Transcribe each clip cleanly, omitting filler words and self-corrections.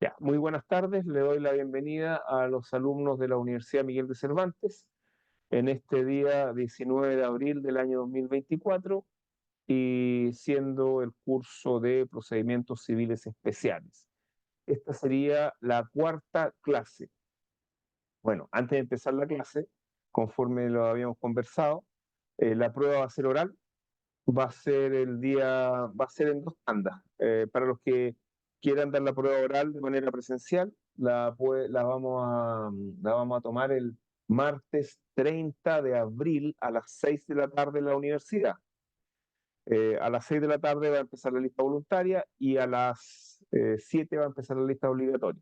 Ya, muy buenas tardes. Le doy la bienvenida a los alumnos de la Universidad Miguel de Cervantes en este día 19 de abril del año 2024 y siendo el curso de Procedimientos Civiles Especiales. Esta sería la cuarta clase. Bueno, antes de empezar la clase, conforme lo habíamos conversado, la prueba va a ser oral, va a ser en dos tandas. Para los que quieran dar la prueba oral de manera presencial, la vamos a tomar el martes 30 de abril a las 6 de la tarde en la universidad. A las 6 de la tarde va a empezar la lista voluntaria y a las 7 va a empezar la lista obligatoria.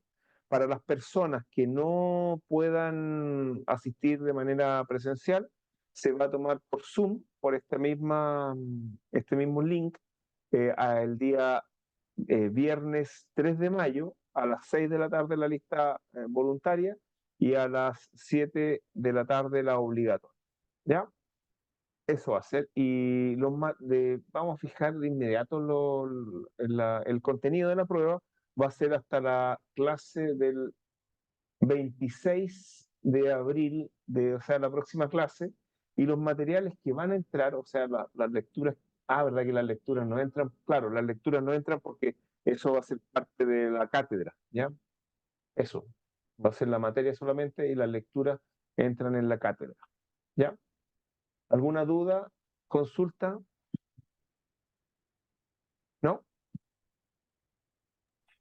Para las personas que no puedan asistir de manera presencial, se va a tomar por Zoom, por este mismo link, el día viernes 3 de mayo a las 6 de la tarde la lista voluntaria y a las 7 de la tarde la obligatoria. ¿Ya? Eso va a ser. Y vamos a fijar de inmediato el contenido de la prueba. Va a ser hasta la clase del 26 de abril, o sea, la próxima clase. Y los materiales que van a entrar, o sea, las lecturas. Ah, ¿verdad que las lecturas no entran? Claro, las lecturas no entran porque eso va a ser parte de la cátedra, ¿ya? Eso. Va a ser la materia solamente y las lecturas entran en la cátedra, ¿ya? ¿Alguna duda? ¿Consulta? ¿No?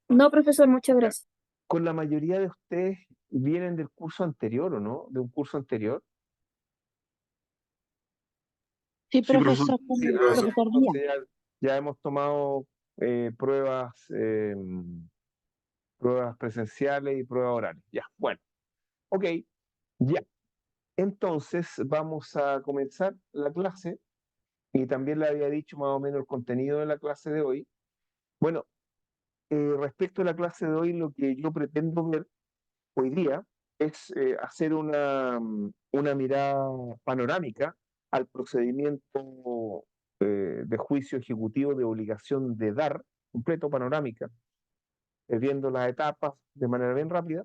No, profesor, muchas Ya. gracias. Con la mayoría de ustedes vienen del curso anterior, ¿o no? De un curso anterior. Sí, Sí, profesor. profesor, Sí, con ya. profesor Díaz. Entonces ya hemos tomado pruebas, pruebas presenciales y pruebas orales. Ya, bueno, ok, ya. Entonces vamos a comenzar la clase y también le había dicho más o menos el contenido de la clase de hoy. Bueno, respecto a la clase de hoy, lo que yo pretendo ver hoy día es hacer una mirada panorámica al procedimiento de juicio ejecutivo de obligación de dar, completo panorámica, viendo las etapas de manera bien rápida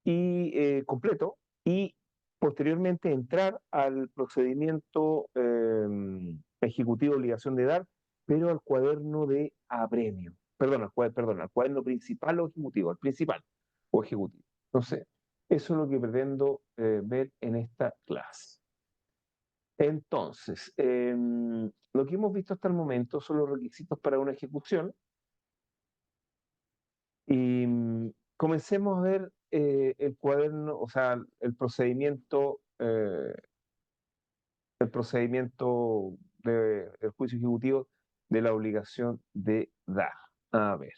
y completo, y posteriormente entrar al procedimiento ejecutivo de obligación de dar, pero al cuaderno de apremio. Perdón, al cuaderno principal o ejecutivo, al principal o ejecutivo. Entonces, eso es lo que pretendo ver en esta clase. Entonces, lo que hemos visto hasta el momento son los requisitos para una ejecución y comencemos a ver el cuaderno, o sea, el procedimiento del juicio ejecutivo de la obligación de dar. A ver.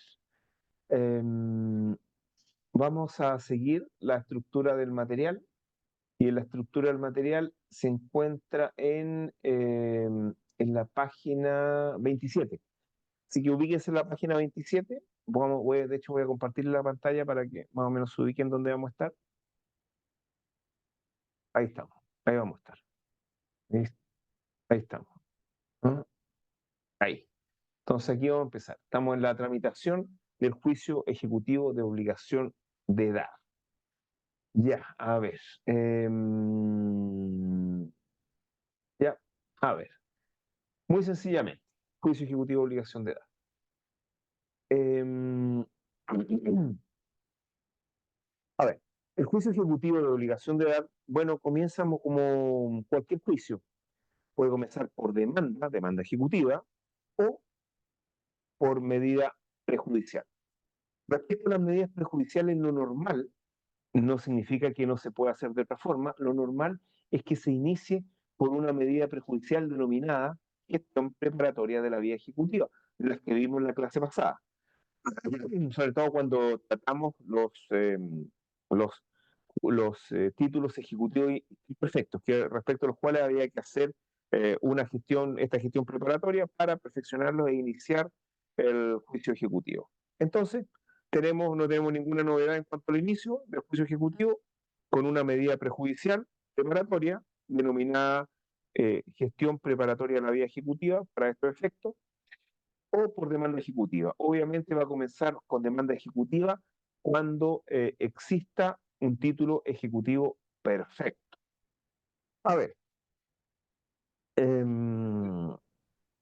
em, Vamos a seguir la estructura del material y la estructura del material se encuentra en la página 27. Así que ubíquense en la página 27. De hecho, voy a compartir la pantalla para que más o menos se ubiquen dónde vamos a estar. Ahí estamos, ahí vamos a estar. ¿Listo? Ahí estamos. ¿Ah? Ahí. Entonces aquí vamos a empezar. Estamos en la tramitación del juicio ejecutivo de obligación de dar. Ya, a ver. Ya, a ver. Muy sencillamente, juicio ejecutivo de obligación de dar. Em, a ver, el juicio ejecutivo de obligación de dar, bueno, comienza como cualquier juicio. Puede comenzar por demanda ejecutiva, o por medida prejudicial. Respecto a las medidas prejudiciales, lo normal no significa que no se pueda hacer de otra forma. Lo normal es que se inicie por una medida prejudicial denominada gestión preparatoria de la vía ejecutiva, de las que vimos en la clase pasada. Sobre todo cuando tratamos los, los títulos ejecutivos imperfectos, que respecto a los cuales había que hacer esta gestión preparatoria para perfeccionarlos e iniciar el juicio ejecutivo. Entonces, no tenemos ninguna novedad en cuanto al inicio del juicio ejecutivo con una medida prejudicial preparatoria denominada gestión preparatoria de la vía ejecutiva para estos efectos o por demanda ejecutiva. Obviamente va a comenzar con demanda ejecutiva cuando exista un título ejecutivo perfecto. A ver, em,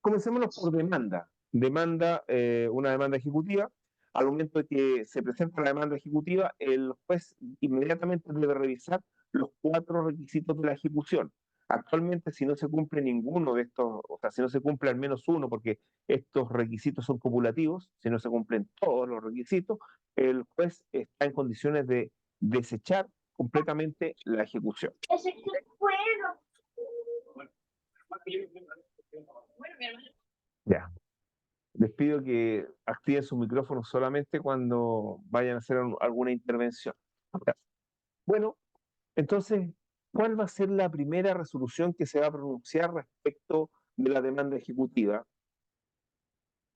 comencémonos por demanda. Una demanda ejecutiva. Al momento de que se presenta la demanda ejecutiva, el juez inmediatamente debe revisar los 4 requisitos de la ejecución. Actualmente, si no se cumple ninguno de estos, o sea, si no se cumple al menos uno, porque estos requisitos son cumulativos, si no se cumplen todos los requisitos, el juez está en condiciones de desechar completamente la ejecución. Ya. Les pido que activen su micrófono solamente cuando vayan a hacer alguna intervención. Bueno, entonces, ¿cuál va a ser la primera resolución que se va a pronunciar respecto de la demanda ejecutiva?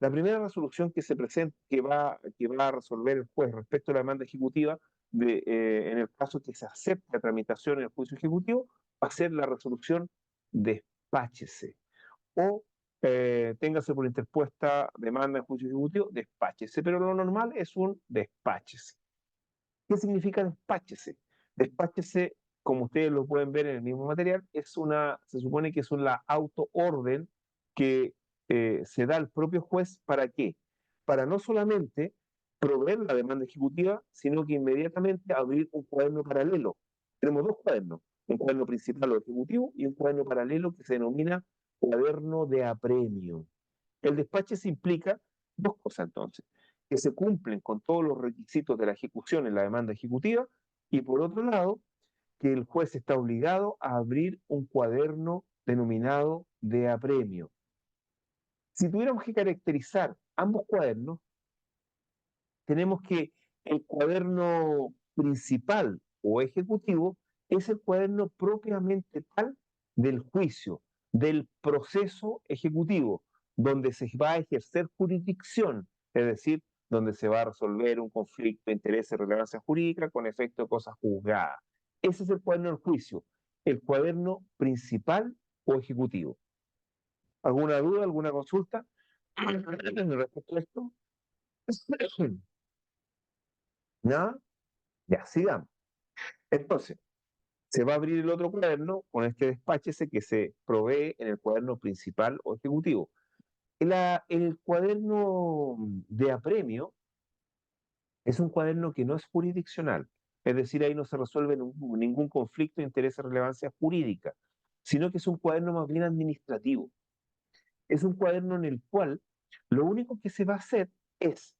La primera resolución que se presenta, que va a resolver el juez respecto a la demanda ejecutiva, en el caso que se acepte la tramitación en el juicio ejecutivo, va a ser la resolución despáchese o téngase por interpuesta demanda en juicio ejecutivo, despáchese, pero lo normal es un despáchese. ¿Qué significa despáchese? Despáchese, como ustedes lo pueden ver en el mismo material, se supone que es una autoorden que se da al propio juez. ¿Para qué? Para no solamente proveer la demanda ejecutiva, sino que inmediatamente abrir un cuaderno paralelo. Tenemos 2 cuadernos, un cuaderno principal o ejecutivo y un cuaderno paralelo que se denomina cuaderno de apremio. El despache se implica 2 cosas entonces, que se cumplen con todos los requisitos de la ejecución en la demanda ejecutiva y por otro lado, que el juez está obligado a abrir un cuaderno denominado de apremio. Si tuviéramos que caracterizar ambos cuadernos, tenemos que el cuaderno principal o ejecutivo es el cuaderno propiamente tal del juicio, del proceso ejecutivo, donde se va a ejercer jurisdicción, es decir, donde se va a resolver un conflicto de interés de relevancia jurídica con efecto de cosa juzgada. Ese es el cuaderno del juicio, el cuaderno principal o ejecutivo. ¿Alguna duda, alguna consulta respecto a esto? ¿Nada? Ya, sigamos. Entonces, se va a abrir el otro cuaderno con este despáchese que se provee en el cuaderno principal o ejecutivo. El cuaderno de apremio es un cuaderno que no es jurisdiccional, es decir, ahí no se resuelve ningún conflicto de interés de relevancia jurídica, sino que es un cuaderno más bien administrativo. Es un cuaderno en el cual lo único que se va a hacer es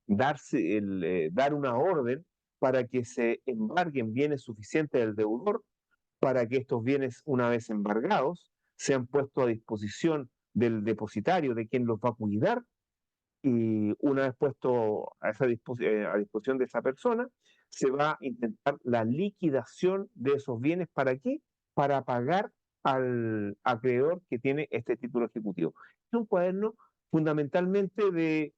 dar una orden para que se embarguen bienes suficientes del deudor, para que estos bienes, una vez embargados, sean puestos a disposición del depositario, de quien los va a cuidar, y una vez puesto a disposición de esa persona, se va a intentar la liquidación de esos bienes. ¿Para qué? Para pagar al acreedor que tiene este título ejecutivo. Es un cuaderno fundamentalmente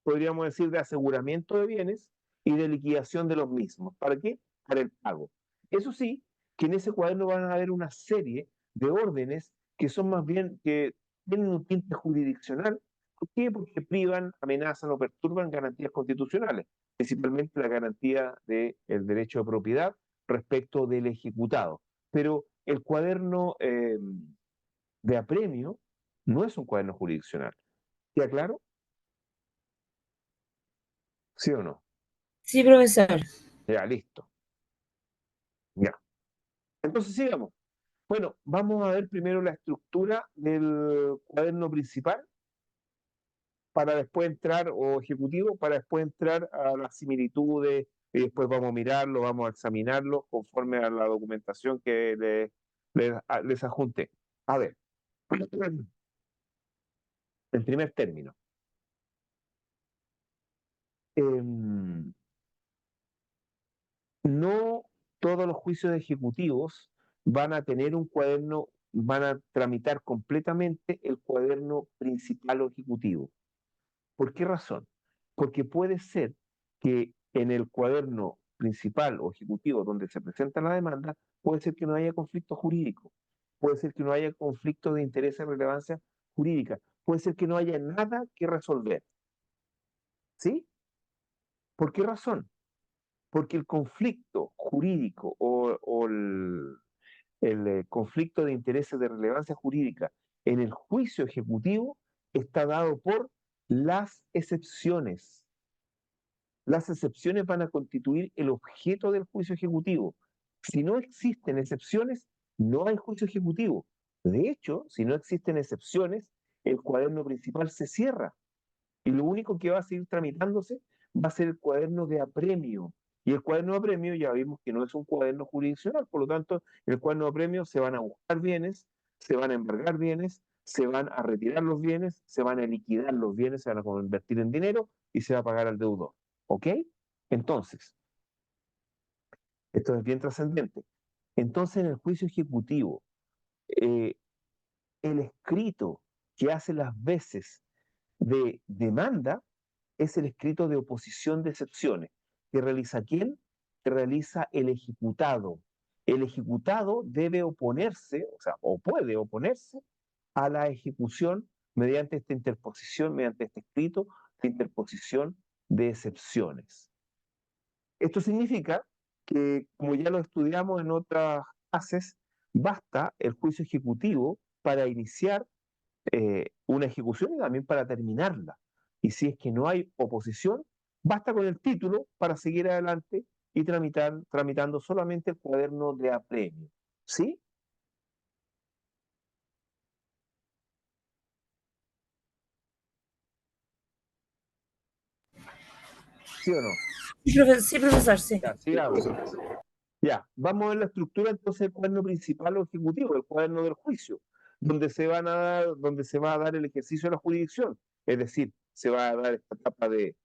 podríamos decir, de aseguramiento de bienes y de liquidación de los mismos. ¿Para qué? Para el pago. Eso sí, que en ese cuaderno van a haber una serie de órdenes que son más bien, que tienen un tinte jurisdiccional. ¿Por qué? Porque privan, amenazan o perturban garantías constitucionales, principalmente la garantía del derecho de propiedad respecto del ejecutado. Pero el cuaderno de apremio no es un cuaderno jurisdiccional. ¿Queda claro? ¿Sí o no? Sí, profesor. Ya, listo. Ya. Entonces sigamos. Bueno, vamos a ver primero la estructura del cuaderno principal para después entrar, o ejecutivo, para después entrar a las similitudes y después vamos a mirarlo, vamos a examinarlo conforme a la documentación que les adjunté. A ver, en primer término, em, no todos los juicios ejecutivos van a tener un cuaderno, van a tramitar completamente el cuaderno principal o ejecutivo. ¿Por qué razón? Porque puede ser que en el cuaderno principal o ejecutivo donde se presenta la demanda, puede ser que no haya conflicto jurídico, puede ser que no haya conflicto de interés de relevancia jurídica, puede ser que no haya nada que resolver. ¿Sí? ¿Por qué razón? Porque el conflicto jurídico o el conflicto de intereses de relevancia jurídica en el juicio ejecutivo está dado por las excepciones. Las excepciones van a constituir el objeto del juicio ejecutivo. Si no existen excepciones, no hay juicio ejecutivo. De hecho, si no existen excepciones, el cuaderno principal se cierra y lo único que va a seguir tramitándose va a ser el cuaderno de apremio. Y el cuaderno de apremio ya vimos que no es un cuaderno jurisdiccional, por lo tanto, en el cuaderno de apremio se van a buscar bienes, se van a embargar bienes, se van a retirar los bienes, se van a liquidar los bienes, se van a convertir en dinero y se va a pagar al deudor. ¿Ok? Entonces, esto es bien trascendente. Entonces, en el juicio ejecutivo, eh, el escrito que hace las veces de demanda es el escrito de oposición de excepciones. ¿Que realiza quién? Que realiza el ejecutado. El ejecutado debe oponerse, o sea, o puede oponerse a la ejecución mediante esta interposición, mediante este escrito de interposición de excepciones. Esto significa que, como ya lo estudiamos en otras clases, basta el juicio ejecutivo para iniciar una ejecución y también para terminarla. Y si es que no hay oposición, basta con el título para seguir adelante y tramitando solamente el cuaderno de apremio. ¿Sí? ¿Sí o no? Sí, profesor, sí. Ya, sigamos. Ya, vamos a ver la estructura entonces del cuaderno principal o ejecutivo, el cuaderno del juicio, donde se va a dar el ejercicio de la jurisdicción. Es decir, se va a dar esta etapa de,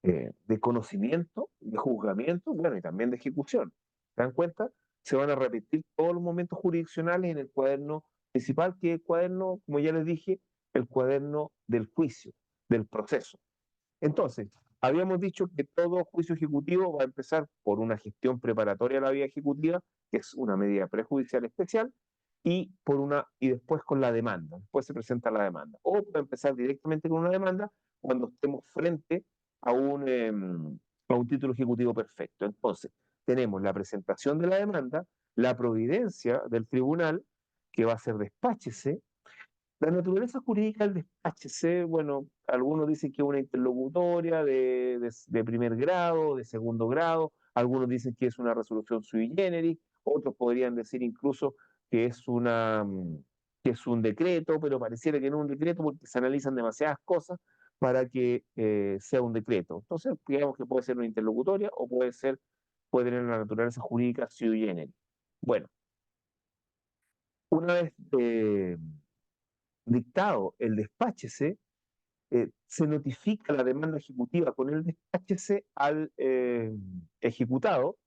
de conocimiento, de juzgamiento, bueno, y también de ejecución. ¿Se dan cuenta? Se van a repetir todos los momentos jurisdiccionales en el cuaderno principal, que es el cuaderno, como ya les dije, el cuaderno del juicio, del proceso. Entonces, habíamos dicho que todo juicio ejecutivo va a empezar por una gestión preparatoria a la vía ejecutiva, que es una medida prejudicial especial, y después con la demanda. Después se presenta la demanda. O puede empezar directamente con una demanda cuando estemos frente a un título ejecutivo perfecto. Entonces, tenemos la presentación de la demanda, la providencia del tribunal, que va a ser despáchese. La naturaleza jurídica del despáchese, bueno, algunos dicen que es una interlocutoria de primer grado, de segundo grado, algunos dicen que es una resolución sui generis, otros podrían decir incluso que es que es un decreto, pero pareciera que no es un decreto porque se analizan demasiadas cosas para que sea un decreto. Entonces, digamos que puede ser una interlocutoria o puede tener una naturaleza jurídica sui generis. Bueno, una vez dictado el despáchese, se notifica la demanda ejecutiva con el despáchese al ejecutado,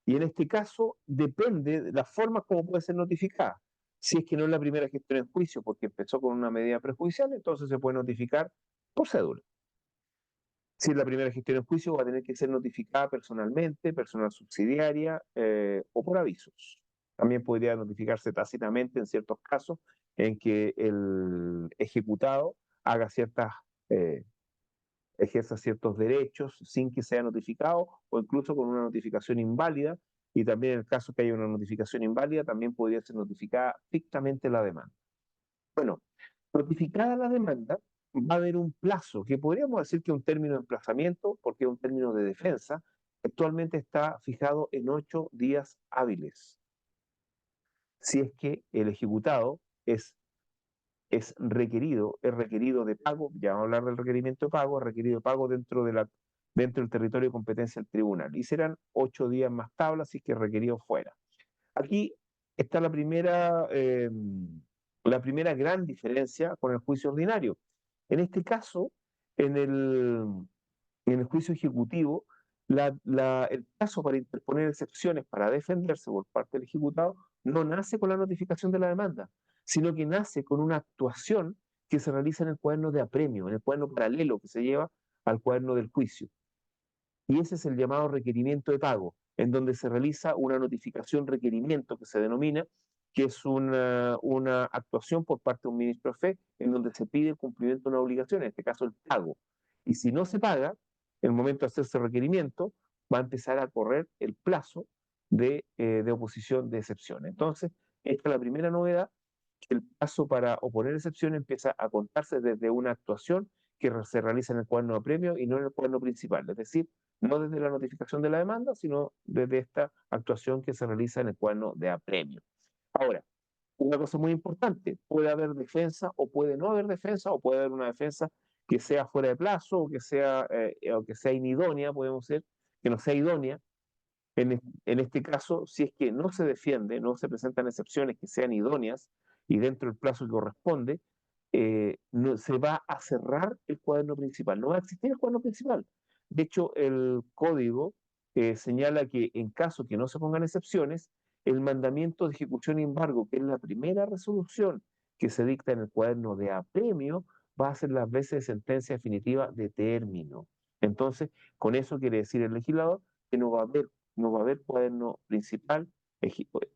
y en este caso depende de la forma como puede ser notificada. Si es que no es la primera gestión en juicio porque empezó con una medida prejudicial, entonces se puede notificar por cédula. Si es la primera gestión en juicio, va a tener que ser notificada personalmente, personal subsidiaria o por avisos. También podría notificarse tácitamente en ciertos casos en que el ejecutado haga eh, ejerza ciertos derechos sin que sea notificado o incluso con una notificación inválida. Y también en el caso que haya una notificación inválida, también podría ser notificada fictamente la demanda. Bueno, notificada la demanda, va a haber un plazo, que podríamos decir que es un término de emplazamiento, porque es un término de defensa, actualmente está fijado en 8 días hábiles. Si es que el ejecutado es requerido de pago, ya vamos a hablar del requerimiento de pago, es requerido de pago dentro del territorio de competencia del tribunal. Y serán 8 días más tablas si es que es requerido fuera. Aquí está la primera gran diferencia con el juicio ordinario. En este caso, en el, en el juicio ejecutivo, el caso para interponer excepciones para defenderse por parte del ejecutado no nace con la notificación de la demanda, sino que nace con una actuación que se realiza en el cuaderno de apremio, en el cuaderno paralelo que se lleva al cuaderno del juicio. Y ese es el llamado requerimiento de pago, en donde se realiza una notificación requerimiento que se denomina, que es una actuación por parte de un ministro de fe, en donde se pide el cumplimiento de una obligación, en este caso el pago. Y si no se paga, en el momento de hacerse requerimiento, va a empezar a correr el plazo de oposición de excepciones. Entonces, esta es la primera novedad, que el plazo para oponer excepciones empieza a contarse desde una actuación que se realiza en el cuaderno de premio y no en el cuaderno principal, es decir, no desde la notificación de la demanda, sino desde esta actuación que se realiza en el cuaderno de apremio. Ahora, una cosa muy importante, puede haber defensa o puede no haber defensa, o puede haber una defensa que sea fuera de plazo o que sea inidónea, podemos decir, que no sea idónea. En este caso, si es que no se defiende, no se presentan excepciones que sean idóneas y dentro del plazo que corresponde, no, se va a cerrar el cuaderno principal, no va a existir el cuaderno principal. De hecho, el código señala que en caso que no se pongan excepciones, el mandamiento de ejecución y embargo, que es la primera resolución que se dicta en el cuaderno de apremio, va a ser las veces de sentencia definitiva de término. Entonces, con eso quiere decir el legislador que no va a haber cuaderno principal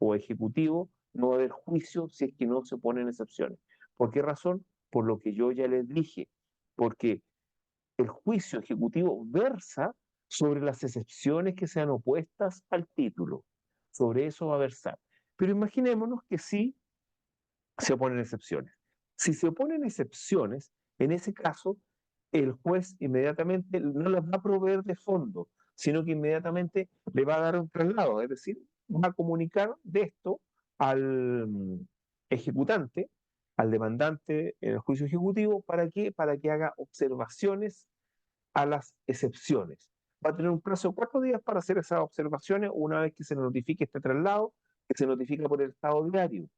o ejecutivo, no va a haber juicio si es que no se ponen excepciones. ¿Por qué razón? Por lo que yo ya les dije, porque el juicio ejecutivo versa sobre las excepciones que sean opuestas al título. Sobre eso va a versar. Pero imaginémonos que sí se oponen excepciones. Si se oponen excepciones, en ese caso, el juez inmediatamente no las va a proveer de fondo, sino que inmediatamente le va a dar un traslado, es decir, va a comunicar de esto al ejecutante, al demandante en el juicio ejecutivo, ¿para qué? Para que haga observaciones a las excepciones. Va a tener un plazo de 4 días para hacer esas observaciones una vez que se notifique este traslado, que se notifica por el Estado diario.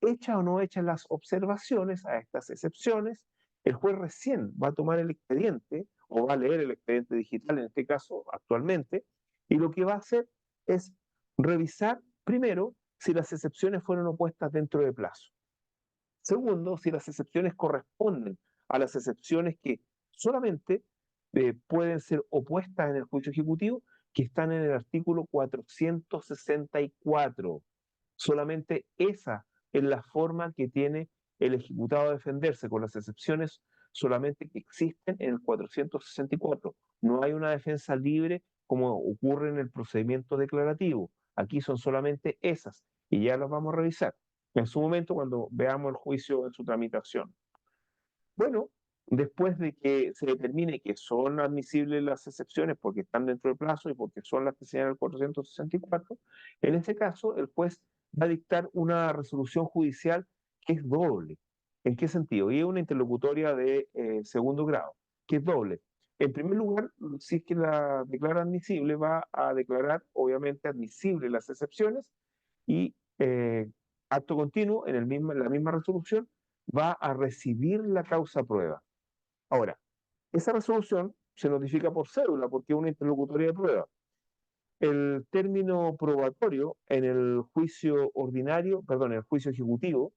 Hecha o no hechas las observaciones a estas excepciones, el juez recién va a tomar el expediente o va a leer el expediente digital, en este caso actualmente, y lo que va a hacer es revisar primero si las excepciones fueron opuestas dentro de plazo. Segundo, si las excepciones corresponden a las excepciones que solamente pueden ser opuestas en el juicio ejecutivo, que están en el artículo 464. Solamente esa es la forma que tiene el ejecutado de defenderse, con las excepciones solamente que existen en el 464. No hay una defensa libre como ocurre en el procedimiento declarativo. Aquí son solamente esas y ya las vamos a revisar en su momento cuando veamos el juicio en su tramitación. Bueno, después de que se determine que son admisibles las excepciones porque están dentro del plazo y porque son las que señala el 464, en ese caso el juez va a dictar una resolución judicial que es doble. ¿En qué sentido? Y es una interlocutoria de segundo grado, que es doble. En primer lugar, si es que la declara admisible, va a declarar obviamente admisible las excepciones y acto continuo, en la misma resolución, va a recibir la causa prueba. Ahora, esa resolución se notifica por cédula porque es una interlocutoria de prueba. El término probatorio en el juicio ordinario, perdón, en el juicio ejecutivo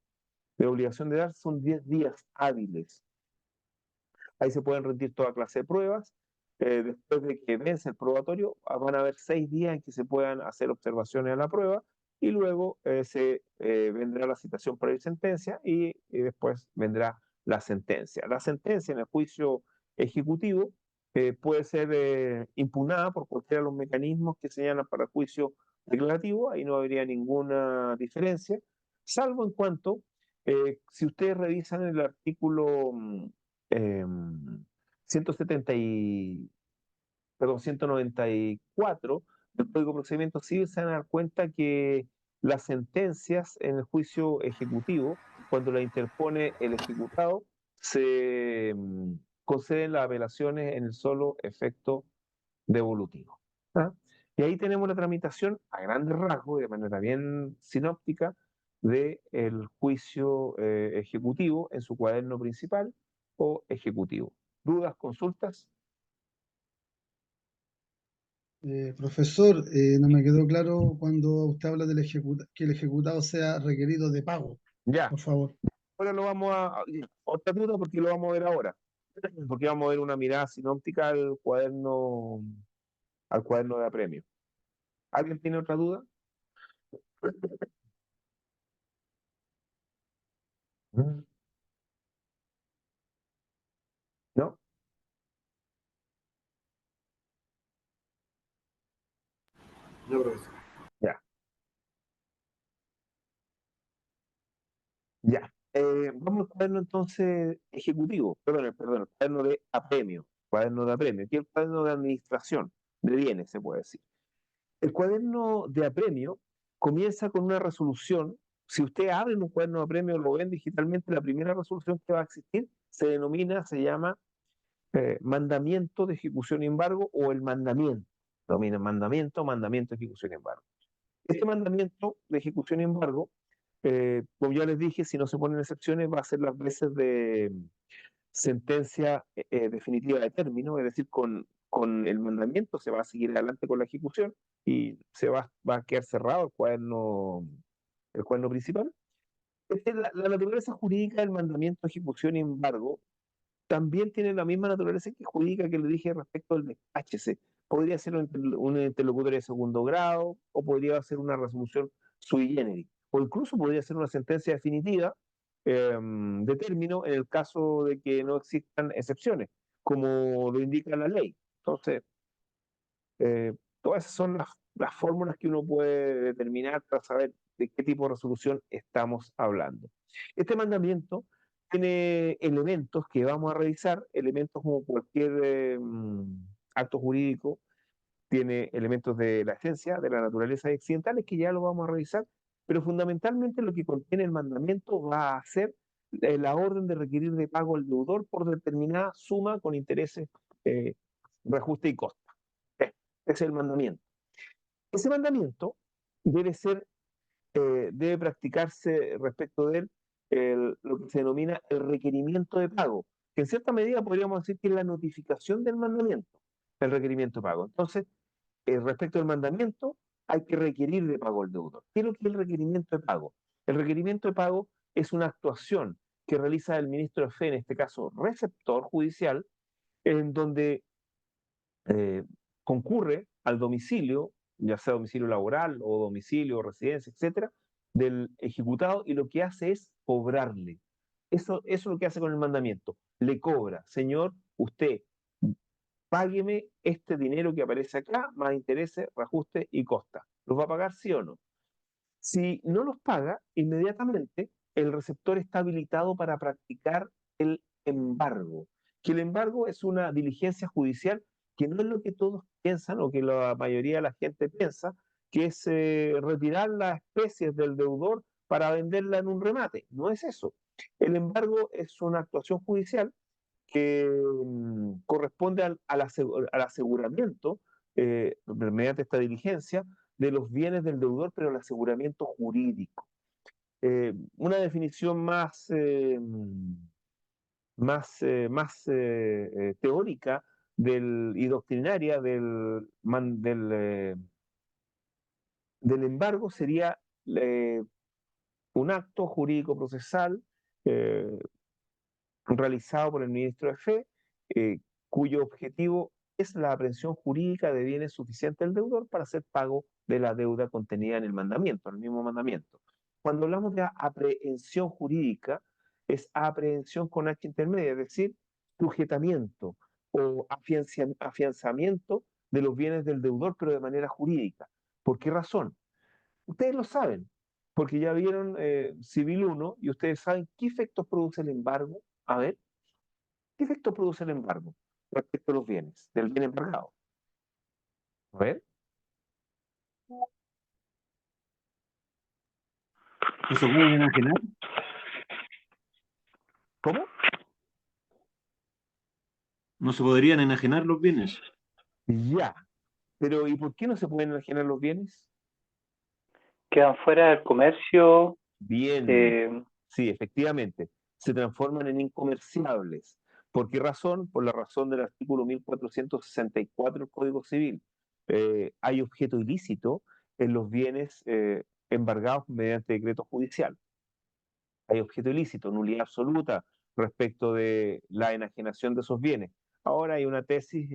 de obligación de dar son 10 días hábiles. Ahí se pueden rendir toda clase de pruebas. Después de que vence el probatorio, van a haber 6 días en que se puedan hacer observaciones a la prueba y luego vendrá la citación para ir sentencia y después vendrá la sentencia. La sentencia en el juicio ejecutivo puede ser impugnada por cualquiera de los mecanismos que señalan para el juicio declarativo, ahí no habría ninguna diferencia, salvo en cuanto, si ustedes revisan el artículo 170 perdón, 194 del Código de Procedimiento Civil, se van a dar cuenta que las sentencias en el juicio ejecutivo, cuando las interpone el ejecutado, se conceden las apelaciones en el solo efecto devolutivo. ¿Ah? Y ahí tenemos la tramitación a grandes rasgos, de manera bien sinóptica, del juicio ejecutivo en su cuaderno principal o ejecutivo. ¿Dudas, consultas? Profesor, no me quedó claro cuando usted habla que el ejecutado sea requerido de pago, Ya, por favor. ahora lo vamos otra duda porque lo vamos a ver ahora, porque vamos a ver una mirada sinóptica al cuaderno de apremio. ¿Alguien tiene otra duda? ¿No? No, profesor. Ya, ya. Vamos al cuaderno entonces ejecutivo, perdón, el cuaderno de apremio, que es el cuaderno de administración de bienes, se puede decir. El cuaderno de apremio comienza con una resolución. Si usted abre un cuaderno de apremio, lo ven digitalmente, la primera resolución que va a existir se llama mandamiento de ejecución y embargo o el mandamiento. Domina mandamiento, ejecución y embargo. Este mandamiento de ejecución y embargo, como ya les dije, si no se ponen excepciones, va a ser las veces de sentencia definitiva de término, es decir, con el mandamiento se va a seguir adelante con la ejecución y va a quedar cerrado el cuaderno principal. La naturaleza jurídica del mandamiento, ejecución y embargo también tiene la misma naturaleza jurídica que le dije respecto al despáchese. Podría ser un interlocutorio de segundo grado o podría ser una resolución sui generis o incluso podría ser una sentencia definitiva de término en el caso de que no existan excepciones, como lo indica la ley. Entonces, todas esas son las fórmulas que uno puede determinar para saber de qué tipo de resolución estamos hablando. Este mandamiento tiene elementos que vamos a revisar, elementos como cualquier acto jurídico, tiene elementos de la esencia, de la naturaleza y accidentales que ya lo vamos a revisar, pero fundamentalmente lo que contiene el mandamiento va a ser la orden de requerir de pago al deudor por determinada suma con intereses, reajuste y costo. Ese es el mandamiento. Ese mandamiento debe ser, debe practicarse respecto de él lo que se denomina el requerimiento de pago, que en cierta medida podríamos decir que es la notificación del mandamiento, el requerimiento de pago. Entonces, respecto al mandamiento, hay que requerir de pago al deudor. ¿Qué es lo que es el requerimiento de pago? El requerimiento de pago es una actuación que realiza el ministro de Fe, en este caso receptor judicial, en donde eh, concurre al domicilio, ya sea domicilio laboral o domicilio, residencia, etcétera, del ejecutado y lo que hace es cobrarle. Eso es lo que hace con el mandamiento. Le cobra, señor, usted págueme este dinero que aparece acá, más intereses, reajuste y costa. ¿Los va a pagar sí o no? Si no los paga, inmediatamente el receptor está habilitado para practicar el embargo, que el embargo es una diligencia judicial que no es lo que todos piensan o que la mayoría de la gente piensa, que es retirar las especies del deudor para venderla en un remate. No es eso. El embargo es una actuación judicial que corresponde al aseguramiento mediante esta diligencia de los bienes del deudor, pero el aseguramiento jurídico. Una definición más teórica y doctrinaria del embargo sería eh, un acto jurídico procesal eh, realizado por el ministro de Fe, eh, cuyo objetivo es la aprehensión jurídica de bienes suficientes del deudor para hacer pago de la deuda contenida en el mandamiento, en el mismo mandamiento. Cuando hablamos de aprehensión jurídica, es aprehensión con H intermedia, es decir, sujetamiento o afianzamiento de los bienes del deudor, pero de manera jurídica. ¿Por qué razón? Ustedes lo saben, porque ya vieron Civil 1 y ustedes saben qué efectos produce el embargo. A ver, ¿qué efecto produce el embargo respecto a los bienes, del bien embargado? A ver, ¿No se pueden enajenar? ¿cómo? ¿No se podrían enajenar los bienes? Ya. Pero ¿y por qué no se pueden enajenar los bienes? Quedan fuera del comercio. Bien, eh, sí, efectivamente, se transforman en incomerciables. ¿Por qué razón? Por la razón del artículo 1464 del Código Civil. Hay objeto ilícito en los bienes embargados mediante decreto judicial. Hay objeto ilícito, nulidad absoluta respecto de la enajenación de esos bienes. Ahora hay una tesis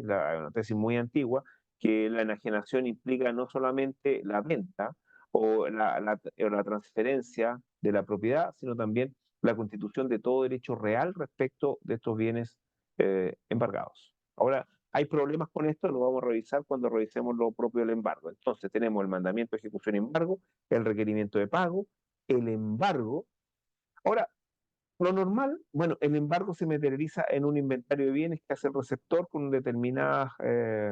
muy antigua, que la enajenación implica no solamente la venta o la transferencia de la propiedad, sino también la constitución de todo derecho real respecto de estos bienes embargados. Ahora, hay problemas con esto, lo vamos a revisar cuando revisemos lo propio del embargo. Entonces tenemos el mandamiento de ejecución y embargo, el requerimiento de pago, el embargo. Ahora, lo normal, bueno, el embargo se materializa en un inventario de bienes que hace el receptor con determinadas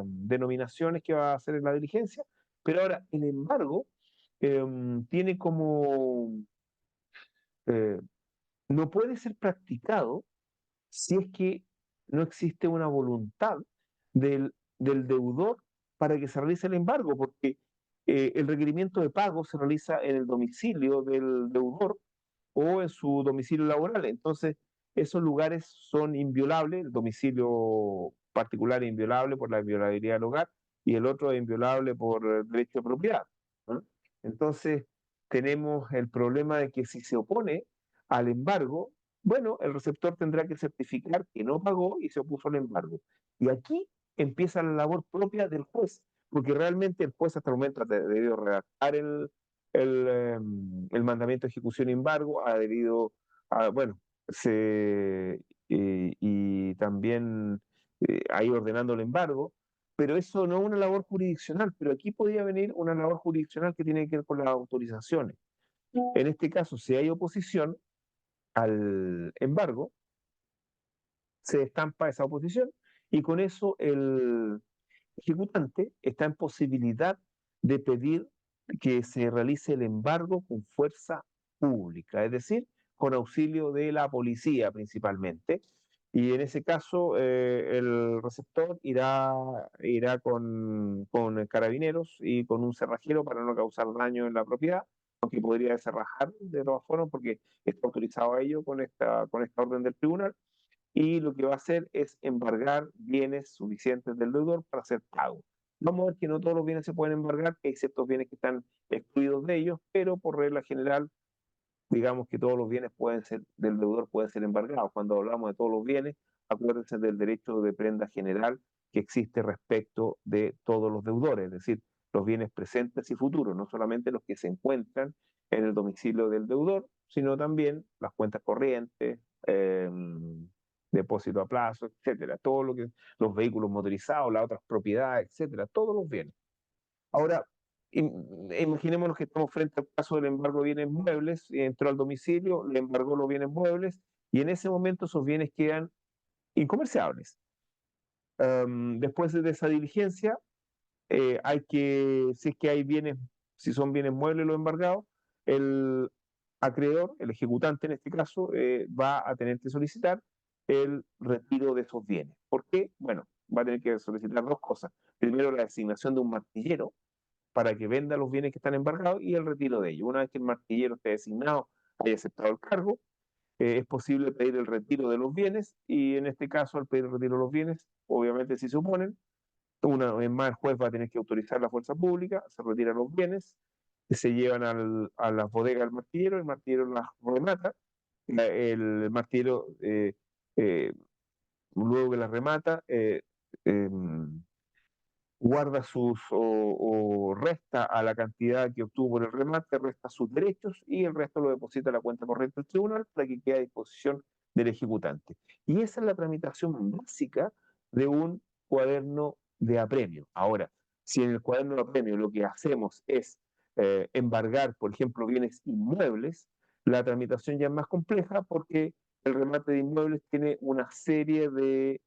denominaciones que va a hacer en la diligencia, pero ahora el embargo tiene como, eh, no puede ser practicado si es que no existe una voluntad del deudor para que se realice el embargo, porque el requerimiento de pago se realiza en el domicilio del deudor o en su domicilio laboral. Entonces, esos lugares son inviolables, el domicilio particular es inviolable por la inviolabilidad del hogar y el otro es inviolable por derecho de propiedad, ¿no? Entonces, tenemos el problema de que si se opone al embargo, bueno, el receptor tendrá que certificar que no pagó y se opuso al embargo. Y aquí empieza la labor propia del juez, porque realmente el juez hasta el momento ha debido redactar el mandamiento de ejecución y embargo, ha debido, bueno, y también ha ido ordenando el embargo, pero eso no es una labor jurisdiccional, pero aquí podría venir una labor jurisdiccional que tiene que ver con las autorizaciones. En este caso, si hay oposición al embargo, se estampa esa oposición y con eso el ejecutante está en posibilidad de pedir que se realice el embargo con fuerza pública, es decir, con auxilio de la policía principalmente. Y en ese caso, el receptor irá con carabineros y con un cerrajero para no causar daño en la propiedad, aunque podría cerrajar de todas formas porque está autorizado a ello con esta orden del tribunal y lo que va a hacer es embargar bienes suficientes del deudor para hacer pago. Vamos a ver que no todos los bienes se pueden embargar, que hay ciertos bienes que están excluidos de ellos, pero por regla general, digamos que todos los bienes pueden ser, del deudor pueden ser embargados. Cuando hablamos de todos los bienes, acuérdense del derecho de prenda general que existe respecto de todos los deudores, es decir, los bienes presentes y futuros, no solamente los que se encuentran en el domicilio del deudor, sino también las cuentas corrientes, depósito a plazo, etcétera, todo lo que los vehículos motorizados, las otras propiedades, etcétera, todos los bienes. Ahora, imaginémonos que estamos frente al caso del embargo de bienes muebles, entró al domicilio, le embargó los bienes muebles y en ese momento esos bienes quedan incomerciables. Después de esa diligencia, si es que hay bienes, si son bienes muebles los embargados, el acreedor, el ejecutante en este caso, va a tener que solicitar el retiro de esos bienes. ¿Por qué? Bueno, va a tener que solicitar dos cosas. Primero, la designación de un martillero para que venda los bienes que están embargados y el retiro de ellos. Una vez que el martillero esté designado, haya aceptado el cargo, es posible pedir el retiro de los bienes y en este caso, al pedir el retiro de los bienes, obviamente si se oponen, una vez más el juez va a tener que autorizar la fuerza pública, se retiran los bienes, se llevan a las bodegas del martillero, el martillero las remata, el martillero luego que las remata, guarda o resta a la cantidad que obtuvo por el remate, resta sus derechos y el resto lo deposita a la cuenta corriente del tribunal para que quede a disposición del ejecutante. Y esa es la tramitación básica de un cuaderno de apremio. Ahora, si en el cuaderno de apremio lo que hacemos es embargar, por ejemplo, bienes inmuebles, la tramitación ya es más compleja porque el remate de inmuebles tiene una serie de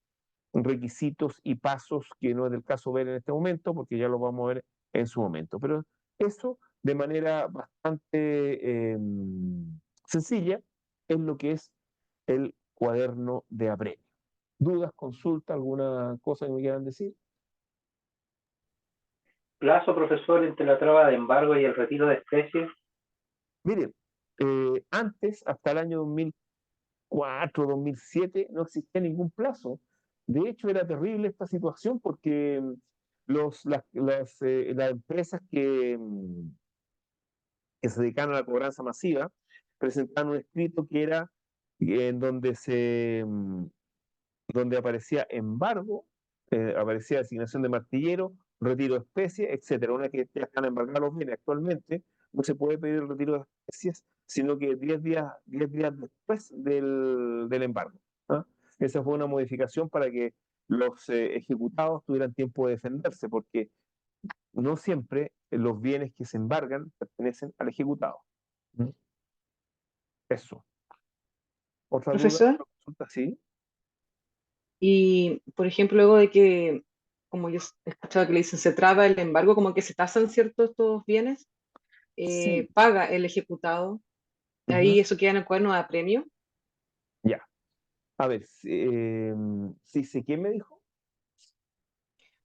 requisitos y pasos que no es del caso ver en este momento, porque ya lo vamos a ver en su momento. Pero eso, de manera bastante sencilla, es lo que es el cuaderno de apremio. ¿Dudas, consulta, alguna cosa que me quieran decir? Plazo, profesor, entre la traba de embargo y el retiro de especies. Miren, antes, hasta el año 2004, 2007, no existía ningún plazo. De hecho, era terrible esta situación porque las empresas que se dedicaban a la cobranza masiva presentaban un escrito que era en donde aparecía embargo, aparecía designación de martillero, retiro de especies, etcétera. Una que ya están embargados los bienes actualmente, no se puede pedir el retiro de especies, sino que 10 días después del embargo, ¿ah? Esa fue una modificación para que los ejecutados tuvieran tiempo de defenderse, porque no siempre los bienes que se embargan pertenecen al ejecutado. ¿Mm? Eso. ¿Otra duda? Profesor, ¿Otra consulta? Sí. y por ejemplo, luego de que, como yo he escuchado que le dicen, se traba el embargo, como que se tasan ciertos estos bienes, Sí. paga el ejecutado, Ujú. ahí eso queda en el cuaderno de apremio. Ya. A ver, sí, sí, ¿quién me dijo?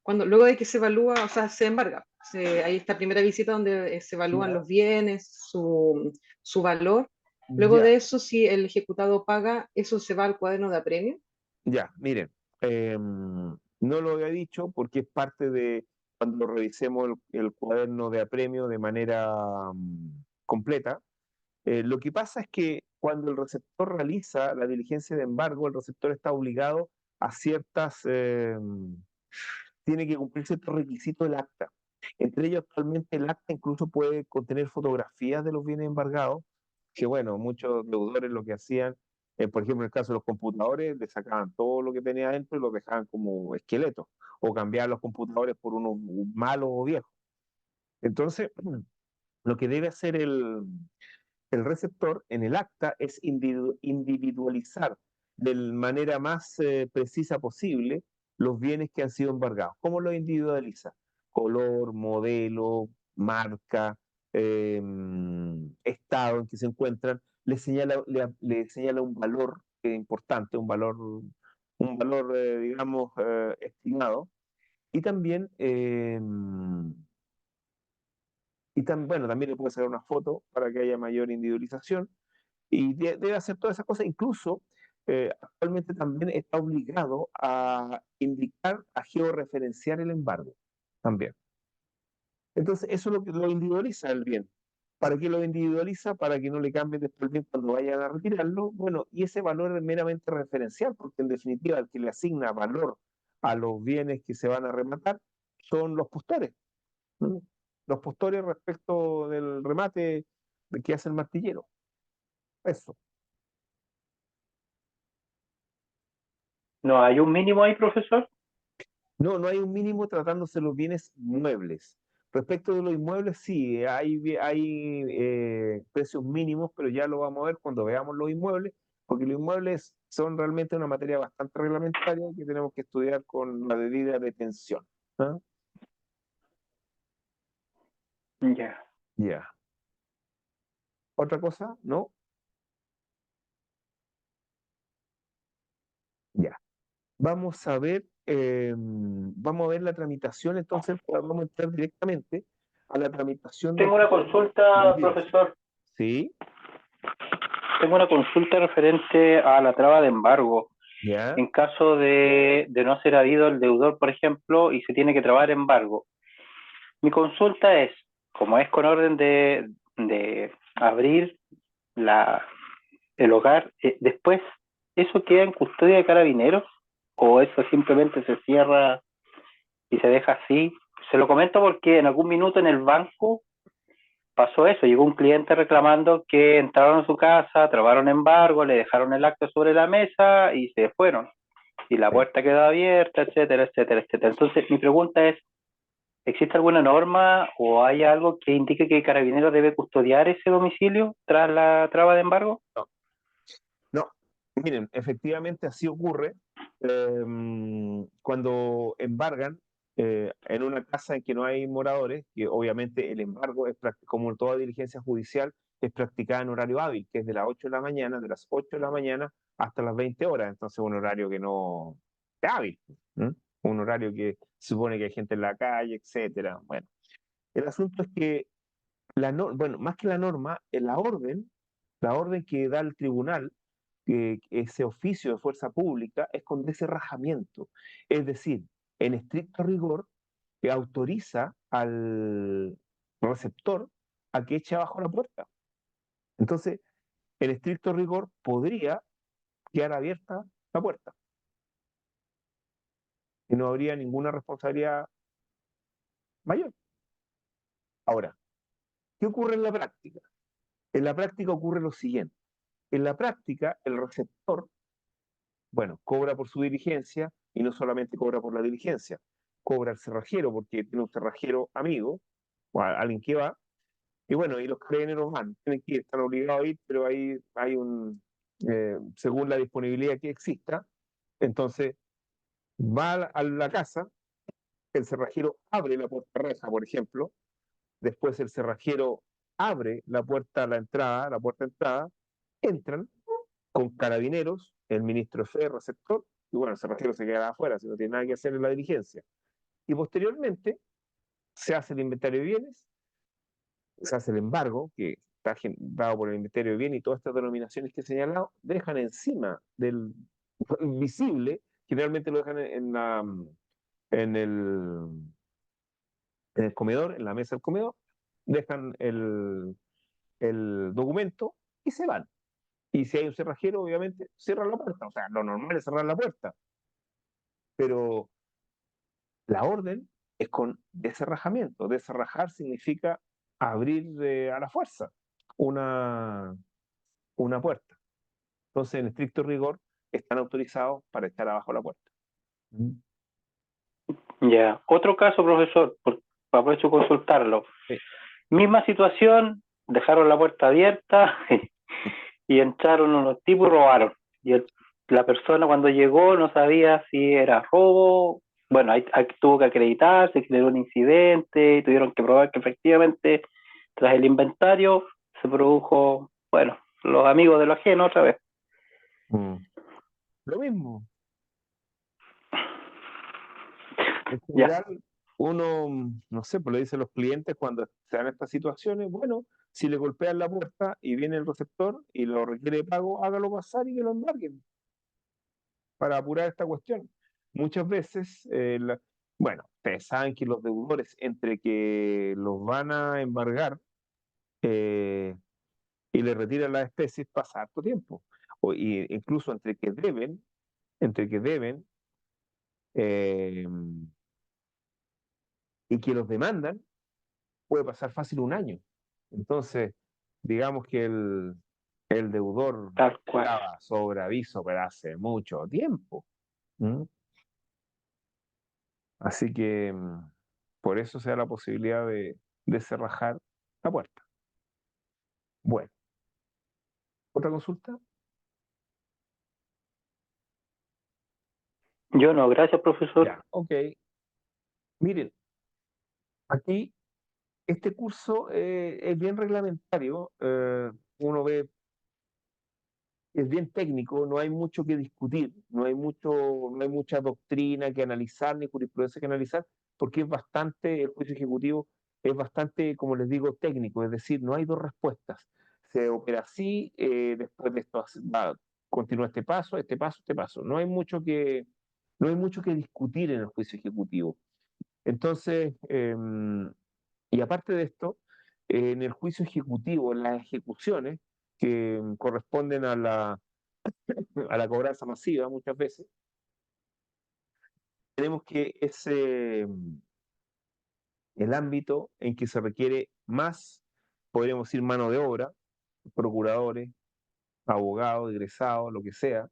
Cuando, luego de que se evalúa, o sea, se embarga, hay esta primera visita donde se evalúan Ya. los bienes, su valor. Luego Ya, de eso, si el ejecutado paga, eso se va al cuaderno de apremio. ya, miren, no lo había dicho porque es parte de cuando revisemos el cuaderno de apremio de manera completa. Lo que pasa es que cuando el receptor realiza la diligencia de embargo, el receptor está obligado a tiene que cumplir ciertos requisitos del acta. Entre ellos, actualmente el acta incluso puede contener fotografías de los bienes embargados, que bueno, muchos deudores lo que hacían, por ejemplo, en el caso de los computadores, le sacaban todo lo que tenía adentro y lo dejaban como esqueletos, o cambiaban los computadores por unos malos o viejos. Entonces, lo que debe hacer el receptor en el acta es individualizar de la manera más precisa posible los bienes que han sido embargados. ¿Cómo lo individualiza? Color, modelo, marca, eh, estado en que se encuentran, le señala un valor importante, un valor digamos, estimado, y también bueno, también le puede sacar una foto para que haya mayor individualización y debe hacer todas esas cosas. Incluso actualmente también está obligado a indicar, a georreferenciar el embargo también. Entonces, eso es lo que lo individualiza el bien. ¿Para qué lo individualiza? Para que no le cambien después el bien cuando vayan a retirarlo. Bueno, y ese valor es meramente referencial, porque en definitiva el que le asigna valor a los bienes que se van a rematar son los postores. ¿No? Los postores respecto del remate que hace el martillero. Eso. ¿No hay un mínimo ahí, profesor? No, no hay un mínimo tratándose los bienes muebles. Respecto de los inmuebles, sí, hay precios mínimos, pero ya lo vamos a ver cuando veamos los inmuebles, porque los inmuebles son realmente una materia bastante reglamentaria que tenemos que estudiar con la debida detención. ¿Ah? Ya. Ya. ¿Otra cosa? ¿No? Ya. Vamos a ver la tramitación, entonces vamos a entrar directamente a la tramitación Tengo una del consulta, bien. profesor. ¿Sí? Tengo una consulta referente a la traba de embargo. ¿Ya? En caso de no ser habido el deudor, por ejemplo, y se tiene que trabar embargo. Mi consulta es, como es con orden de abrir el hogar, después, ¿eso queda en custodia de carabineros? ¿O eso simplemente se cierra y se deja así? Se lo comento porque en algún minuto en el banco pasó eso, llegó un cliente reclamando que entraron a su casa, trabaron embargo, le dejaron el acta sobre la mesa y se fueron. Y la Sí. puerta quedó abierta, etcétera, etcétera, etcétera. Entonces, mi pregunta es, ¿existe alguna norma o hay algo que indique que el carabinero debe custodiar ese domicilio tras la traba de embargo? No, no. Miren, efectivamente así ocurre cuando embargan en una casa en que no hay moradores, que obviamente el embargo es como en toda diligencia judicial, es practicada en horario hábil, que es de las 8 de la mañana, de las 8 de la mañana hasta las 20 horas, entonces un horario que no es hábil, ¿no? Un horario que supone que hay gente en la calle, etcétera. Bueno, el asunto es que bueno, más que la norma, la orden que da el tribunal, que ese oficio de fuerza pública, es con deserrajamiento. Es decir, en estricto rigor, que autoriza al receptor a que eche abajo la puerta. Entonces, en estricto rigor, podría quedar abierta la puerta y no habría ninguna responsabilidad mayor. Ahora, ¿qué ocurre en la práctica? En la práctica ocurre lo siguiente. En la práctica, el receptor bueno, cobra por su diligencia y no solamente cobra por la diligencia, cobra el cerrajero porque tiene un cerrajero amigo o alguien que va, y bueno, y los carabineros van, tienen que ir, están obligados a ir, pero ahí hay según la disponibilidad que exista, entonces va a la casa, el cerrajero abre la puerta reja, por ejemplo, después el cerrajero abre la puerta de entrada, entran con carabineros, el ministro de Fe, receptor, y bueno, el cerrajero se queda afuera, si no tiene nada que hacer en la diligencia. Y posteriormente se hace el inventario de bienes, se hace el embargo, que está dado por el inventario de bienes y todas estas denominaciones que he señalado, dejan encima del visible, generalmente lo dejan en el, en el comedor, en la mesa del comedor, dejan el documento y se van. Y si hay un cerrajero, obviamente, cierran la puerta. O sea, lo normal es cerrar la puerta. Pero la orden es con descerrajamiento. Descerrajar significa abrir a la fuerza una, una puerta. Entonces, en estricto rigor, están autorizados para estar abajo de la puerta. Ya. Otro caso, profesor, aprovecho de consultarlo. Sí. Misma situación, dejaron la puerta abierta y entraron unos tipos y robaron. Y la persona cuando llegó no sabía si era robo. Bueno, ahí tuvo que acreditar, se generó un incidente, tuvieron que probar que efectivamente tras el inventario se produjo, bueno, los amigos de lo ajeno otra vez. Lo mismo. En Ya. general, uno, no sé, pues le dice a los clientes cuando se dan estas situaciones, bueno, si le golpean la puerta y viene el receptor y lo requiere de pago, hágalo pasar y que lo embarguen para apurar esta cuestión. Muchas veces, bueno, ustedes saben que los deudores, entre que los van a embargar eh, y le retiran las especies, pasa harto tiempo. Y incluso entre que deben eh, y que los demandan, puede pasar fácil un año. Entonces, digamos que el deudor Tal cual. estaba sobre aviso, pero hace mucho tiempo. ¿Mm? Así que por eso se da la posibilidad de cerrajar la puerta. Bueno, ¿otra consulta? Yo no, gracias, profesor. Ya, ok. Miren, aquí este curso es bien reglamentario. Uno ve, es bien técnico, no hay mucho que discutir, no hay mucha doctrina que analizar, ni jurisprudencia que analizar, porque el juicio ejecutivo es bastante, como les digo, técnico, es decir, no hay dos respuestas. Se opera así, después de esto continúa este paso, este paso, este paso. No hay mucho que discutir en el juicio ejecutivo. Entonces, y aparte de esto, en el juicio ejecutivo, en las ejecuciones que corresponden a la cobranza masiva muchas veces, tenemos que el ámbito en que se requiere más, podríamos decir, mano de obra, procuradores, abogados, egresados, lo que sea,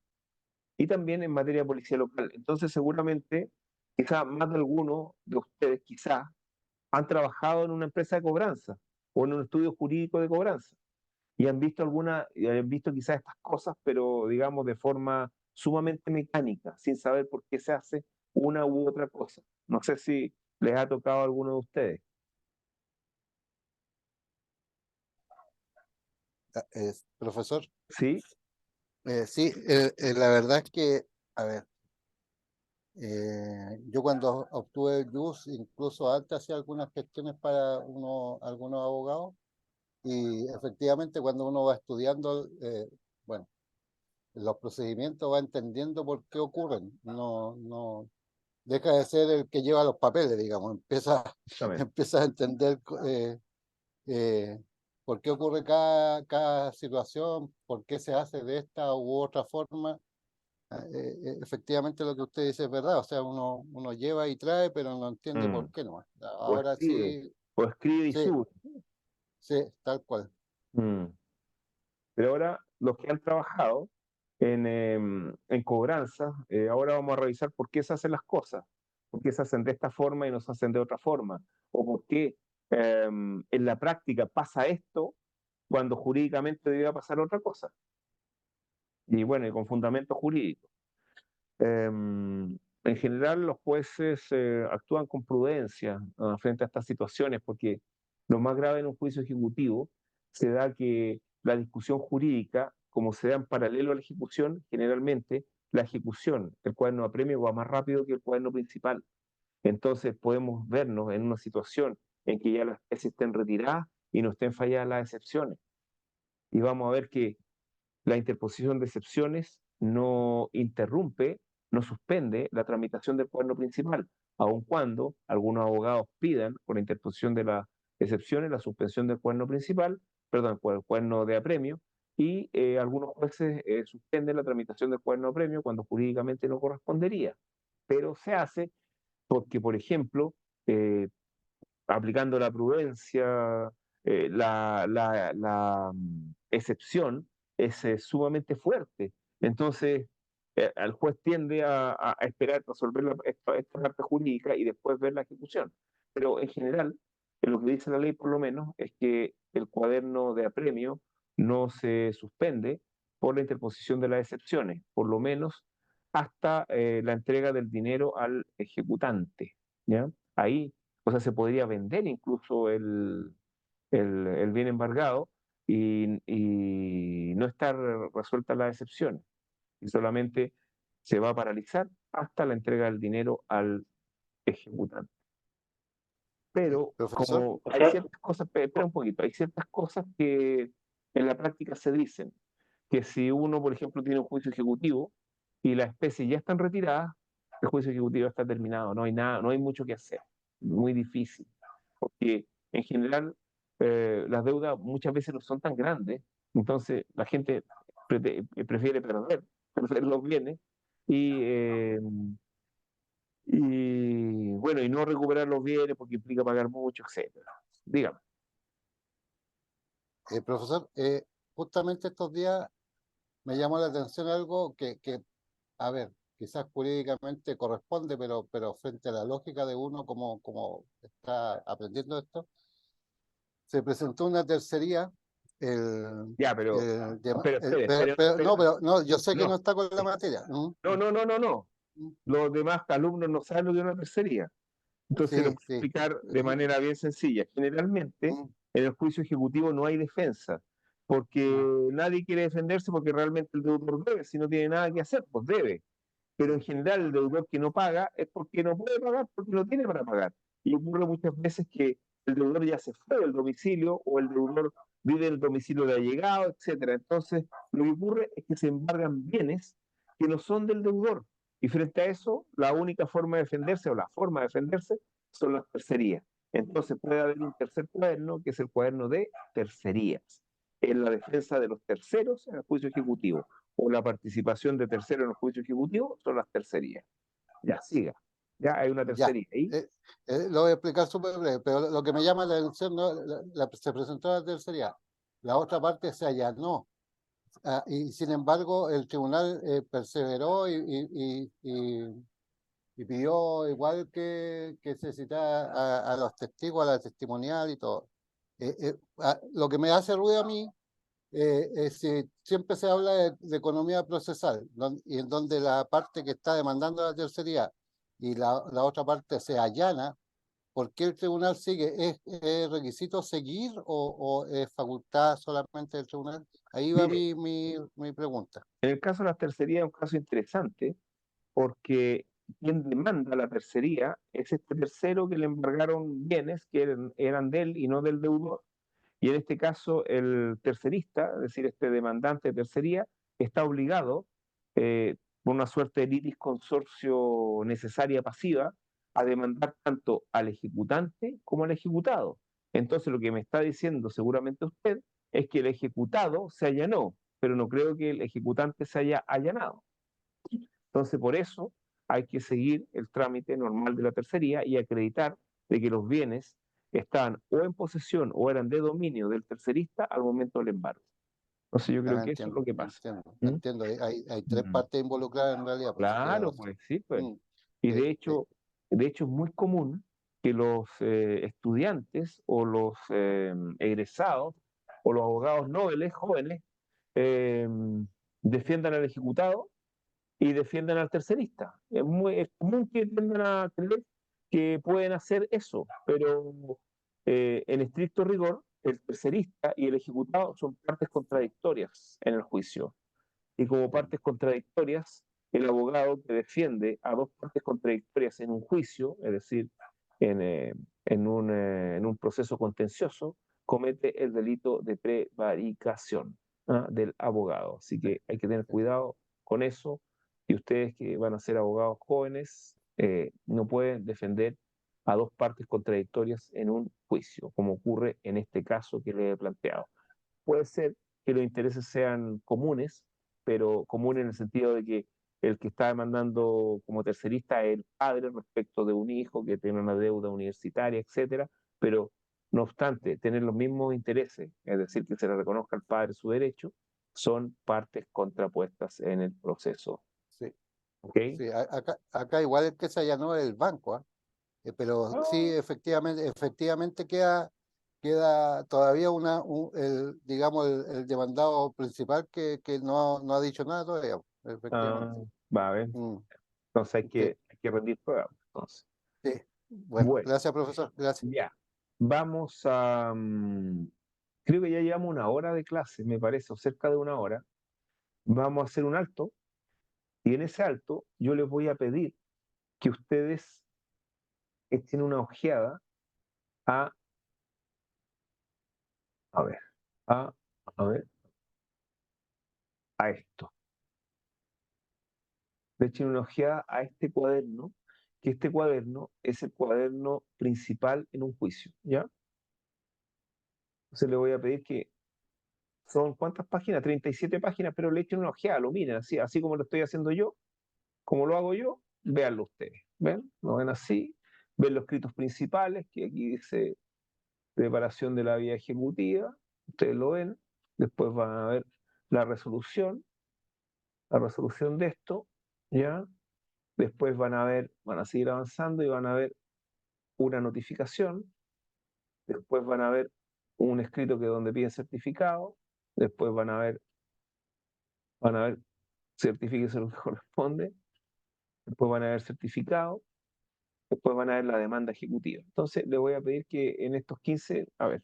y también en materia de policía local. Entonces, seguramente, quizás más de algunos de ustedes, quizás, han trabajado en una empresa de cobranza o en un estudio jurídico de cobranza y han visto quizás estas cosas, pero digamos de forma sumamente mecánica, sin saber por qué se hace una u otra cosa. No sé si les ha tocado a alguno de ustedes. Profesor, ¿Sí? sí, la verdad es que, a ver, yo cuando obtuve el JUS, incluso antes hacía algunas gestiones para algunos abogados, y efectivamente cuando uno va estudiando, bueno, los procedimientos va entendiendo por qué ocurren, no deja de ser el que lleva los papeles, digamos, Exactamente. empieza a entender eh, por qué ocurre cada situación, por qué se hace de esta u otra forma. Efectivamente lo que usted dice es verdad, o sea, uno lleva y trae, pero no entiende Mm. por qué no. Ahora sí, O escribe y sí, sube. sí, tal cual. Mm. Pero ahora, los que han trabajado en cobranza. Ahora vamos a revisar por qué se hacen las cosas, por qué se hacen de esta forma y no se hacen de otra forma, o por qué en la práctica pasa esto cuando jurídicamente debería pasar otra cosa. Y bueno, y con fundamento jurídico. En general, los jueces actúan con prudencia frente a estas situaciones, porque lo más grave en un juicio ejecutivo se da que la discusión jurídica, como se da en paralelo a la ejecución, generalmente la ejecución, el cuaderno de apremio va más rápido que el cuaderno principal. Entonces podemos vernos en una situación en que ya las especies estén retiradas y no estén falladas las excepciones. Y vamos a ver que la interposición de excepciones no interrumpe, no suspende la tramitación del cuaderno principal, aun cuando algunos abogados pidan por la interposición de las excepciones la suspensión del cuaderno principal, perdón, por el cuaderno de apremio, y algunos jueces suspenden la tramitación del cuaderno de apremio cuando jurídicamente no correspondería. Pero se hace porque, por ejemplo, eh, aplicando la prudencia, excepción es sumamente fuerte. Entonces, el juez tiende a esperar resolver esta parte jurídica y después ver la ejecución. Pero en general, lo que dice la ley por lo menos es que el cuaderno de apremio no se suspende por la interposición de las excepciones, por lo menos hasta la entrega del dinero al ejecutante. ¿Ya? Ahí, o sea, se podría vender incluso el bien embargado y no estar resueltas las excepciones. Y solamente se va a paralizar hasta la entrega del dinero al ejecutante. Pero Profesor, como O hay sea, ciertas cosas, espera un poquito, hay ciertas cosas que en la práctica se dicen, que si uno, por ejemplo, tiene un juicio ejecutivo y las especies ya están retiradas, el juicio ejecutivo está terminado, no hay nada, no hay mucho que hacer, muy difícil, porque en general las deudas muchas veces no son tan grandes, entonces la gente prefiere perder los bienes y, y bueno, y no recuperar los bienes porque implica pagar mucho, etcétera. Dígame. profesor, justamente estos días me llamó la atención algo a ver, quizás jurídicamente corresponde, pero frente a la lógica de uno como está aprendiendo esto, se presentó una tercería, el, Ya, pero, no, pero no, yo sé que no no, está con la materia. no. Mm, Los demás alumnos no saben lo que es una tercería. Entonces lo sí, voy a sí. explicar de manera bien sencilla. Generalmente, Mm, en el juicio ejecutivo no hay defensa, porque mm, nadie quiere defenderse porque realmente el deudor debe, si no tiene nada que hacer, pues debe. Pero en general el deudor que no paga es porque no puede pagar, porque no tiene para pagar. Y ocurre muchas veces que el deudor ya se fue del domicilio o el deudor vive en el domicilio de allegado, etcétera. Entonces, lo que ocurre es que se embargan bienes que no son del deudor. Y frente a eso, la única forma de defenderse o la forma de defenderse son las tercerías. Entonces puede haber un tercer cuaderno, que es el cuaderno de tercerías, en la defensa de los terceros en el juicio ejecutivo o la participación de terceros en el juicio ejecutivo son las tercerías. Ya, siga. Ya hay una ya. tercería ahí. Lo voy a explicar súper breve, pero lo que me llama la atención, ¿no? Se presentó la tercería, la otra parte se allanó. Y sin embargo, el tribunal perseveró y pidió igual que se citara a los testigos, a la testimonial y todo. Lo que me hace ruido a mí es si siempre se habla de economía procesal, y en donde la parte que está demandando la tercería y la otra parte se allana. ¿Por qué el tribunal sigue? ¿Es requisito seguir o es facultad solamente del tribunal? Ahí va Mire, mi pregunta. en el caso de las tercerías es un caso interesante porque quien demanda la tercería es este tercero que le embargaron bienes que eran de él y no del deudor. Y en este caso, el tercerista, es decir, este demandante de tercería, está obligado, por una suerte de litis consorcio necesaria pasiva, a demandar tanto al ejecutante como al ejecutado. Entonces, lo que me está diciendo seguramente usted es que el ejecutado se allanó, pero no creo que el ejecutante se haya allanado. Entonces, por eso hay que seguir el trámite normal de la tercería y acreditar de que los bienes estaban o en posesión o eran de dominio del tercerista al momento del embargo. Entonces yo creo Ah, que eso es entiendo, lo que pasa. entiendo, ¿Mm? entiendo. Hay tres Mm. partes involucradas en realidad, pues sí, tiene Claro, razón. pues sí, pues. Mm, Y sí, sí, de hecho es muy común que los estudiantes o los egresados o los abogados nobles jóvenes eh, defiendan al ejecutado y defiendan al tercerista. Es común que tiendan a creer que pueden hacer eso, pero en estricto rigor, el tercerista y el ejecutado son partes contradictorias en el juicio. Y como partes contradictorias, el abogado que defiende a dos partes contradictorias en un juicio, es decir, en un proceso contencioso, comete el delito de prevaricación, ¿ah?, del abogado. Así que hay que tener cuidado con eso. Y ustedes que van a ser abogados jóvenes, no pueden defender a dos partes contradictorias en un juicio, como ocurre en este caso que les he planteado. Puede ser que los intereses sean comunes, pero comunes en el sentido de que el que está demandando como tercerista es el padre respecto de un hijo que tiene una deuda universitaria, etcétera, pero no obstante, tener los mismos intereses, es decir, que se le reconozca al padre su derecho, son partes contrapuestas en el proceso. sí, ¿Ok? sí. Acá igual el que se allanó es el banco, ¿ah? Pero sí, Ah, efectivamente queda todavía digamos, el demandado principal que no ha dicho nada todavía, efectivamente. va a ver. Mm, Entonces sí, hay que rendir pruebas. Entonces. sí. Bueno, Bueno, gracias, profesor. Gracias. ya. Vamos a... creo que ya llevamos una hora de clase, me parece, o cerca de una hora. Vamos a hacer un alto y en ese alto yo les voy a pedir que ustedes echen una ojeada a, a ver, a, a ver, a esto. Le echen una ojeada a este cuaderno, que este cuaderno es el cuaderno principal en un juicio, ¿ya? Entonces le voy a pedir que son, ¿cuántas páginas? 37 páginas, pero le echen una ojeada, lo miren así, así como lo estoy haciendo yo, como lo hago yo, véanlo ustedes. ¿Ven? Lo ven así, ven los escritos principales, que aquí dice preparación de la vía ejecutiva, ustedes lo ven, después van a ver la resolución de esto, ¿ya? Después van a seguir avanzando y van a ver una notificación, después van a ver un escrito que donde piden certificado, después van a ver certifíquese lo que corresponde, después van a ver certificado, después van a ver la demanda ejecutiva. Entonces, les voy a pedir que en estos 15, a ver,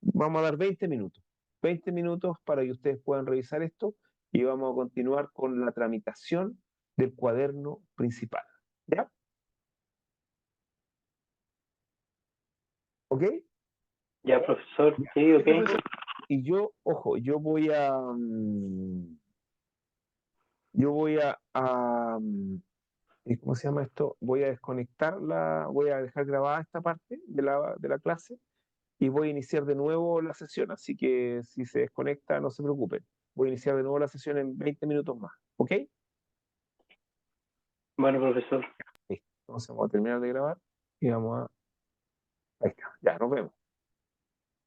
vamos a dar 20 minutos. 20 minutos para que ustedes puedan revisar esto y vamos a continuar con la tramitación del cuaderno principal. ¿Ya? ¿Ok? Ya, profesor, Ya. sí, ok. Profesor. Y yo, ojo, yo voy ¿cómo se llama esto? Voy a voy a dejar grabada esta parte de la clase y voy a iniciar de nuevo la sesión, así que si se desconecta, no se preocupen. Voy a iniciar de nuevo la sesión en 20 minutos más, ¿ok? Bueno, profesor. Listo. Entonces vamos a terminar de grabar y ahí está, ya, nos vemos.